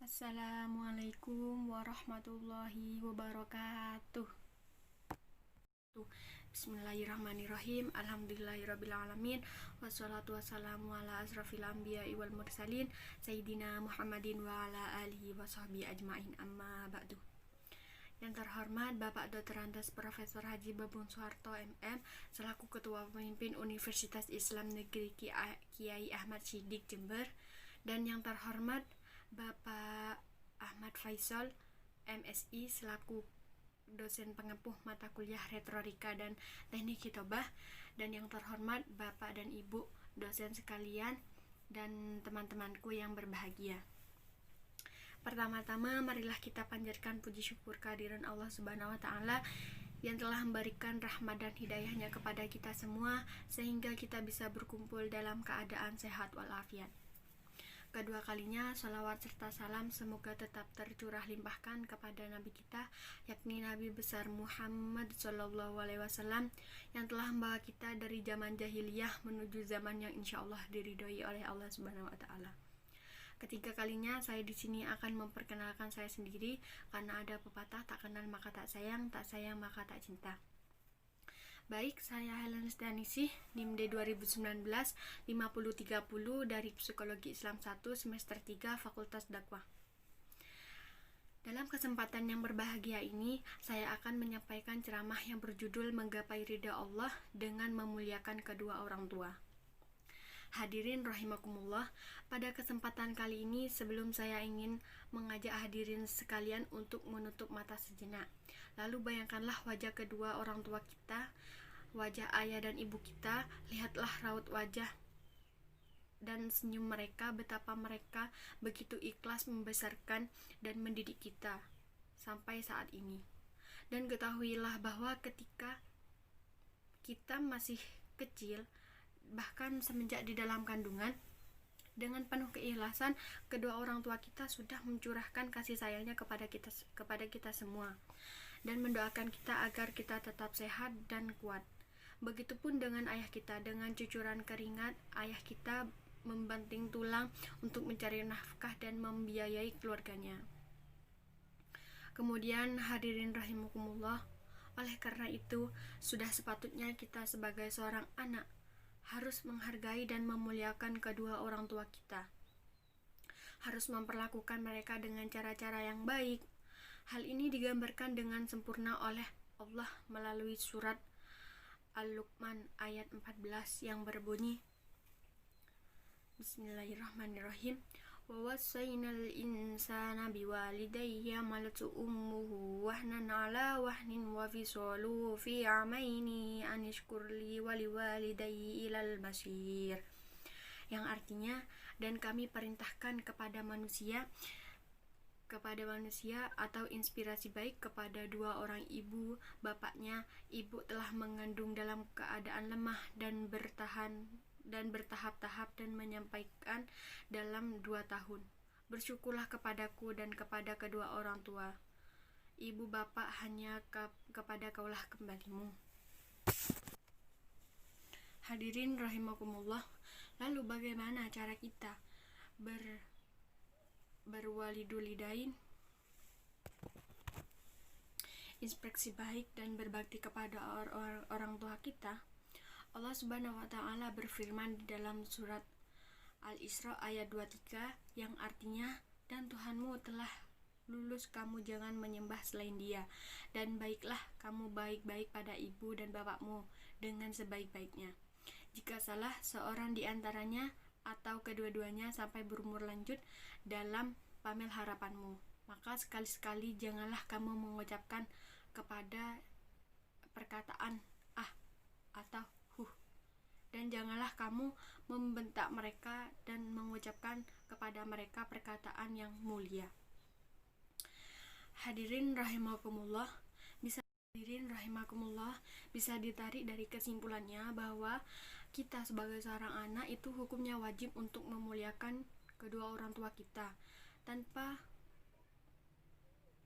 Assalamualaikum warahmatullahi wabarakatuh. Bismillahirrahmanirrahim. Alhamdulillahirrabbilalamin. Wassalatu wassalamu ala asrafil anbiya'i wal mursalin Sayyidina Muhammadin wa ala alihi wa sahbihi ajma'in, amma ba'du. Yang terhormat Bapak Dr. Andes Profesor Haji Babun Soeharto MM selaku Ketua Pemimpin Universitas Islam Negeri Kiai Ahmad Siddiq Jember, dan yang terhormat Bapak Ahmad Faisal MSI selaku dosen pengempuh mata kuliah retorika dan teknik khitobah, dan yang terhormat Bapak dan Ibu dosen sekalian dan teman-temanku yang berbahagia. Pertama-tama marilah kita panjatkan puji syukur kehadiran Allah Subhanahu wa taala yang telah memberikan rahmat dan hidayahnya kepada kita semua sehingga kita bisa berkumpul dalam keadaan sehat walafiat. Kedua kalinya, salawat serta salam semoga tetap tercurah limpahkan kepada Nabi kita, yakni Nabi besar Muhammad SAW, yang telah membawa kita dari zaman jahiliyah menuju zaman yang insya Allah diridhoi oleh Allah Subhanahu Wa Taala. Ketiga kalinya, saya di sini akan memperkenalkan saya sendiri karena ada pepatah tak kenal maka tak sayang maka tak cinta. Baik, saya Helen Stianisih, NIM D 2019 5030 dari Psikologi Islam 1 semester 3 Fakultas Dakwah. Dalam kesempatan yang berbahagia ini, saya akan menyampaikan ceramah yang berjudul Menggapai Ridha Allah dengan Memuliakan Kedua Orang Tua. Hadirin rahimakumullah, pada kesempatan kali ini sebelum saya ingin mengajak hadirin sekalian untuk menutup mata sejenak. Lalu bayangkanlah wajah kedua orang tua kita, wajah ayah dan ibu kita, lihatlah raut wajah dan senyum mereka, betapa mereka begitu ikhlas membesarkan dan mendidik kita sampai saat ini. Dan ketahuilah bahwa ketika kita masih kecil, bahkan semenjak di dalam kandungan, dengan penuh keikhlasan kedua orang tua kita sudah mencurahkan kasih sayangnya kepada kita semua dan mendoakan kita agar kita tetap sehat dan kuat. Begitupun dengan ayah kita, dengan cucuran keringat ayah kita membanting tulang untuk mencari nafkah dan membiayai keluarganya. Kemudian hadirin rahimakumullah, oleh karena itu sudah sepatutnya kita sebagai seorang anak harus menghargai dan memuliakan kedua orang tua kita. Harus memperlakukan mereka dengan cara-cara yang baik. Hal ini digambarkan dengan sempurna oleh Allah melalui surat Al-Luqman ayat 14 yang berbunyi, Bismillahirrahmanirrahim. Wa wassaynal insana biwalidayhi hamalatu ummuhu wahnan ala wahnin wa fisaluhu fi amaini an yashkur li wa liwalidayhi ilal masir. Yang artinya, dan kami perintahkan kepada manusia atau inspirasi baik kepada dua orang ibu bapaknya. Ibu telah mengandung dalam keadaan lemah dan bertahap-tahap dan menyampaikan dalam 2 tahun. Bersyukurlah kepadaku dan kepada kedua orang tua. Ibu bapak hanya kepada kaulah kembalimu. Hadirin rahimakumullah, lalu bagaimana cara kita berwalidulidain, inspeksi baik dan berbakti kepada orang tua kita? Allah Subhanahu wa taala berfirman di dalam surat Al-Isra ayat 23 yang artinya, dan Tuhanmu telah lulus, kamu jangan menyembah selain Dia, dan baiklah kamu baik-baik pada ibu dan bapakmu dengan sebaik-baiknya. Jika salah seorang di antaranya atau kedua-duanya sampai berumur lanjut dalam pamer harapanmu, maka sekali-sekali janganlah kamu mengucapkan kepada perkataan ah atau dan janganlah kamu membentak mereka dan mengucapkan kepada mereka perkataan yang mulia. Hadirin rahimakumullah, bisa ditarik dari kesimpulannya bahwa kita sebagai seorang anak itu hukumnya wajib untuk memuliakan kedua orang tua kita tanpa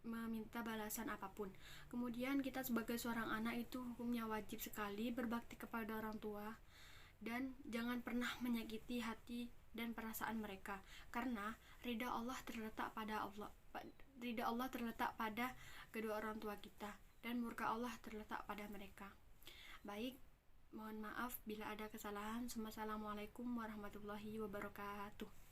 meminta balasan apapun. Kemudian kita sebagai seorang anak itu hukumnya wajib sekali berbakti kepada orang tua dan jangan pernah menyakiti hati dan perasaan mereka, karena Ridha Allah terletak pada kedua orang tua kita, dan murka Allah terletak pada mereka. Baik, mohon maaf bila ada kesalahan. Wassalamualaikum warahmatullahi wabarakatuh.